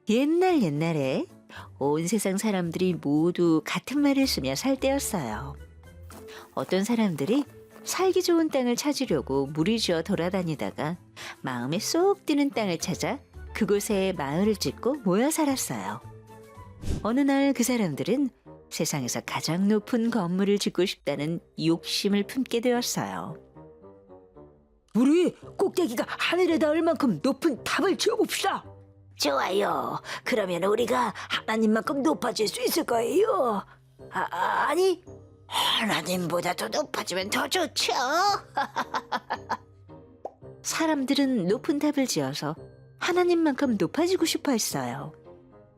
옛날에 온 세상 사람들이 모두 같은 말을 쓰며 살 때였어요. 어떤 사람들이 살기 좋은 땅을 찾으려고 무리지어 돌아다니다가 마음에 쏙 드는 땅을 찾아 그곳에 마을을 짓고 모여 살았어요. 어느 날 그 사람들은 세상에서 가장 높은 건물을 짓고 싶다는 욕심을 품게 되었어요. 우리 꼭대기가 하늘에 닿을 만큼 높은 탑을 지어봅시다. 좋아요. 그러면 우리가 하나님만큼 높아질 수 있을 거예요. 아니, 하나님보다 더 높아지면 더 좋죠. 사람들은 높은 탑을 지어서 하나님만큼 높아지고 싶어 했어요.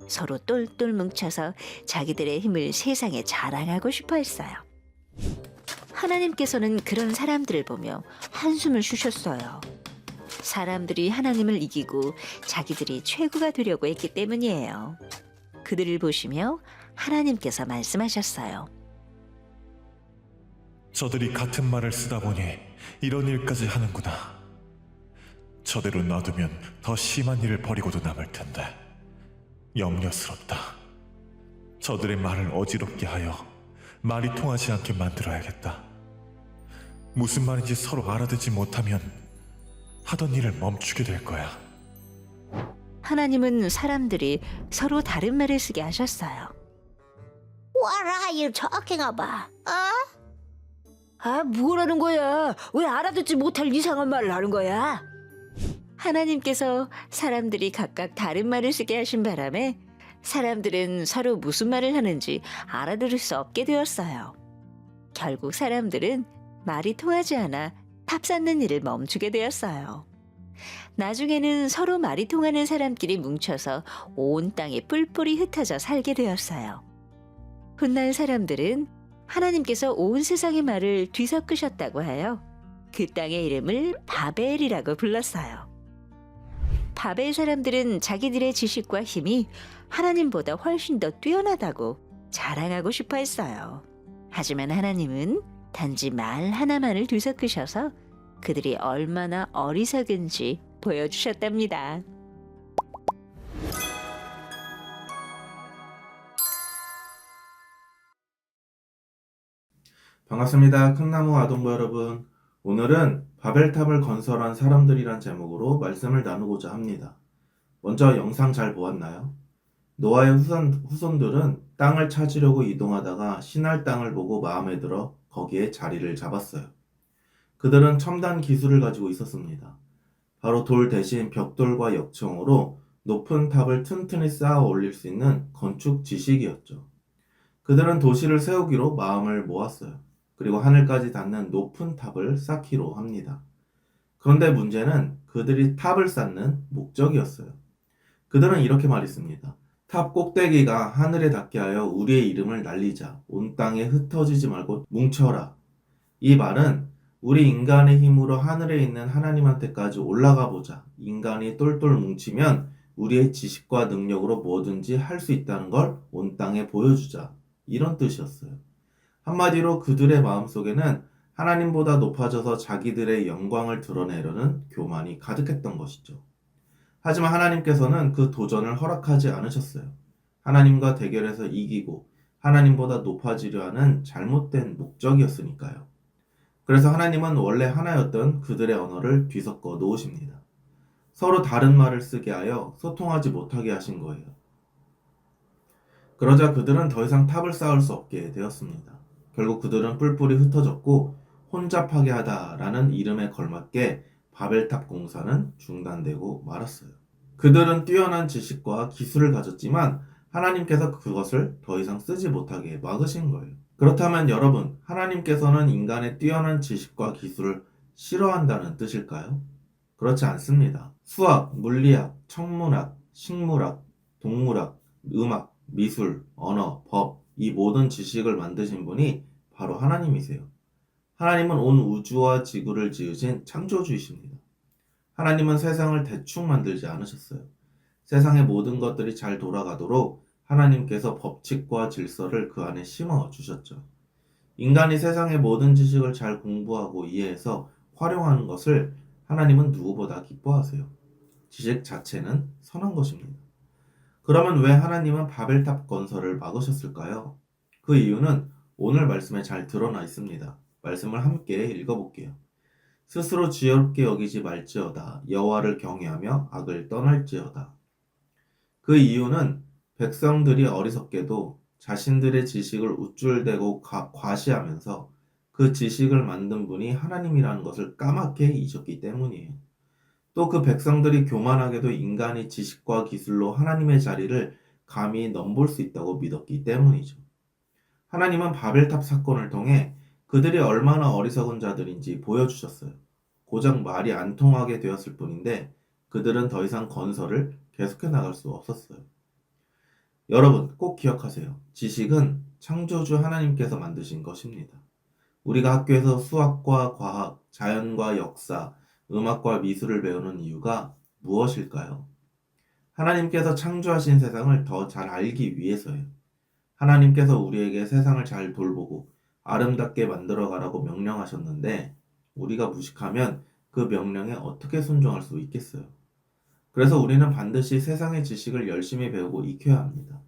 서로 똘똘 뭉쳐서 자기들의 힘을 세상에 자랑하고 싶어 했어요. 하나님께서는 그런 사람들을 보며 한숨을 쉬셨어요. 사람들이 하나님을 이기고 자기들이 최고가 되려고 했기 때문이에요. 그들을 보시며 하나님께서 말씀하셨어요. 저들이 같은 말을 쓰다 보니 이런 일까지 하는구나. 저대로 놔두면 더 심한 일을 벌이고도 남을 텐데 염려스럽다. 저들의 말을 어지럽게 하여 말이 통하지 않게 만들어야겠다. 무슨 말인지 서로 알아듣지 못하면 하던 일을 멈추게 될 거야. 하나님은 사람들이 서로 다른 말을 쓰게 하셨어요. What are you talking about? 뭐라는 거야? 왜 알아듣지 못할 이상한 말을 하는 거야? 하나님께서 사람들이 각각 다른 말을 쓰게 하신 바람에 사람들은 서로 무슨 말을 하는지 알아들을 수 없게 되었어요. 결국 사람들은 말이 통하지 않아 탑 쌓는 일을 멈추게 되었어요. 나중에는 서로 말이 통하는 사람끼리 뭉쳐서 온 땅에 뿔뿔이 흩어져 살게 되었어요. 훗날 사람들은 하나님께서 온 세상의 말을 뒤섞으셨다고 하여 그 땅의 이름을 바벨이라고 불렀어요. 바벨 사람들은 자기들의 지식과 힘이 하나님보다 훨씬 더 뛰어나다고 자랑하고 싶어 했어요. 하지만 하나님은 단지 말 하나만을 뒤섞으셔서 그들이 얼마나 어리석은지 보여주셨답니다. 반갑습니다. 큰나무 아동부 여러분. 오늘은 바벨탑을 건설한 사람들이란 제목으로 말씀을 나누고자 합니다. 먼저 영상 잘 보았나요? 노아의 후손들은 땅을 찾으려고 이동하다가 신할 땅을 보고 마음에 들어 거기에 자리를 잡았어요. 그들은 첨단 기술을 가지고 있었습니다. 바로 돌 대신 벽돌과 역청으로 높은 탑을 튼튼히 쌓아 올릴 수 있는 건축 지식이었죠. 그들은 도시를 세우기로 마음을 모았어요. 그리고 하늘까지 닿는 높은 탑을 쌓기로 합니다. 그런데 문제는 그들이 탑을 쌓는 목적이었어요. 그들은 이렇게 말했습니다. 탑 꼭대기가 하늘에 닿게 하여 우리의 이름을 날리자. 온 땅에 흩어지지 말고 뭉쳐라. 이 말은 우리 인간의 힘으로 하늘에 있는 하나님한테까지 올라가 보자. 인간이 똘똘 뭉치면 우리의 지식과 능력으로 뭐든지 할 수 있다는 걸 온 땅에 보여주자. 이런 뜻이었어요. 한마디로 그들의 마음속에는 하나님보다 높아져서 자기들의 영광을 드러내려는 교만이 가득했던 것이죠. 하지만 하나님께서는 그 도전을 허락하지 않으셨어요. 하나님과 대결해서 이기고 하나님보다 높아지려 하는 잘못된 목적이었으니까요. 그래서 하나님은 원래 하나였던 그들의 언어를 뒤섞어 놓으십니다. 서로 다른 말을 쓰게 하여 소통하지 못하게 하신 거예요. 그러자 그들은 더 이상 탑을 쌓을 수 없게 되었습니다. 결국 그들은 뿔뿔이 흩어졌고 혼잡하게 하다라는 이름에 걸맞게 바벨탑 공사는 중단되고 말았어요. 그들은 뛰어난 지식과 기술을 가졌지만 하나님께서 그것을 더 이상 쓰지 못하게 막으신 거예요. 그렇다면 여러분, 하나님께서는 인간의 뛰어난 지식과 기술을 싫어한다는 뜻일까요? 그렇지 않습니다. 수학, 물리학, 천문학, 식물학, 동물학, 음악, 미술, 언어, 법, 이 모든 지식을 만드신 분이 바로 하나님이세요. 하나님은 온 우주와 지구를 지으신 창조주이십니다. 하나님은 세상을 대충 만들지 않으셨어요. 세상의 모든 것들이 잘 돌아가도록 하나님께서 법칙과 질서를 그 안에 심어 주셨죠. 인간이 세상의 모든 지식을 잘 공부하고 이해해서 활용하는 것을 하나님은 누구보다 기뻐하세요. 지식 자체는 선한 것입니다. 그러면 왜 하나님은 바벨탑 건설을 막으셨을까요? 그 이유는 오늘 말씀에 잘 드러나 있습니다. 말씀을 함께 읽어볼게요. 스스로 지혜롭게 여기지 말지어다. 여호와를 경외하며 악을 떠날지어다. 그 이유는 백성들이 어리석게도 자신들의 지식을 우쭐대고 과시하면서 그 지식을 만든 분이 하나님이라는 것을 까맣게 잊었기 때문이에요. 또 그 백성들이 교만하게도 인간이 지식과 기술로 하나님의 자리를 감히 넘볼 수 있다고 믿었기 때문이죠. 하나님은 바벨탑 사건을 통해 그들이 얼마나 어리석은 자들인지 보여주셨어요. 고작 말이 안 통하게 되었을 뿐인데 그들은 더 이상 건설을 계속해 나갈 수 없었어요. 여러분 꼭 기억하세요. 지식은 창조주 하나님께서 만드신 것입니다. 우리가 학교에서 수학과 과학, 자연과 역사, 음악과 미술을 배우는 이유가 무엇일까요? 하나님께서 창조하신 세상을 더 잘 알기 위해서예요. 하나님께서 우리에게 세상을 잘 돌보고 아름답게 만들어가라고 명령하셨는데 우리가 무식하면 그 명령에 어떻게 순종할 수 있겠어요? 그래서 우리는 반드시 세상의 지식을 열심히 배우고 익혀야 합니다.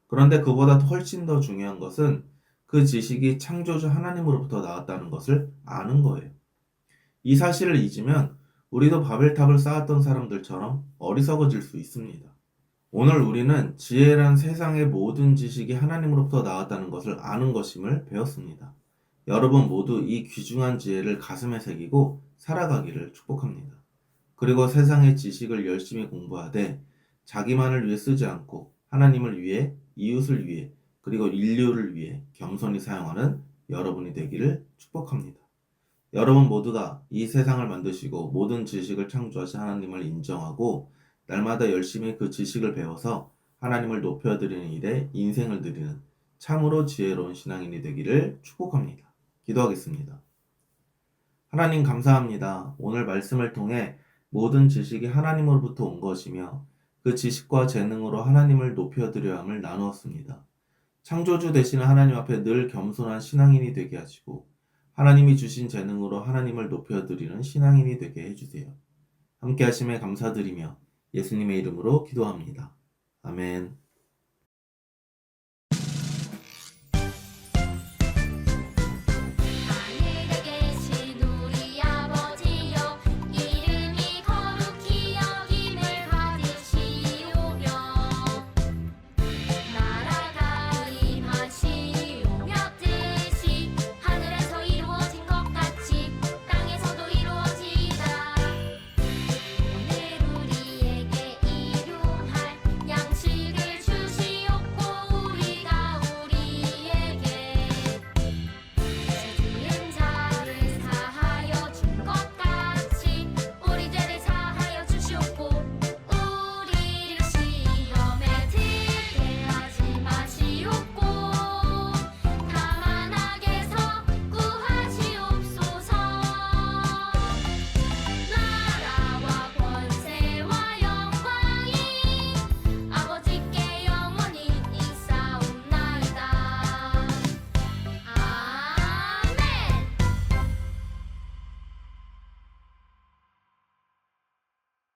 그런데 그보다 훨씬 더 중요한 것은 그 지식이 창조주 하나님으로부터 나왔다는 것을 아는 거예요. 이 사실을 잊으면 우리도 바벨탑을 쌓았던 사람들처럼 어리석어질 수 있습니다. 오늘 우리는 지혜란 세상의 모든 지식이 하나님으로부터 나왔다는 것을 아는 것임을 배웠습니다. 여러분 모두 이 귀중한 지혜를 가슴에 새기고 살아가기를 축복합니다. 그리고 세상의 지식을 열심히 공부하되 자기만을 위해 쓰지 않고 하나님을 위해, 이웃을 위해, 그리고 인류를 위해 겸손히 사용하는 여러분이 되기를 축복합니다. 여러분 모두가 이 세상을 만드시고 모든 지식을 창조하신 하나님을 인정하고 날마다 열심히 그 지식을 배워서 하나님을 높여드리는 일에 인생을 드리는 참으로 지혜로운 신앙인이 되기를 축복합니다. 기도하겠습니다. 하나님 감사합니다. 오늘 말씀을 통해 모든 지식이 하나님으로부터 온 것이며 그 지식과 재능으로 하나님을 높여드려야 함을 나누었습니다. 창조주 되시는 하나님 앞에 늘 겸손한 신앙인이 되게 하시고 하나님이 주신 재능으로 하나님을 높여드리는 신앙인이 되게 해주세요. 함께 하심에 감사드리며 예수님의 이름으로 기도합니다. 아멘.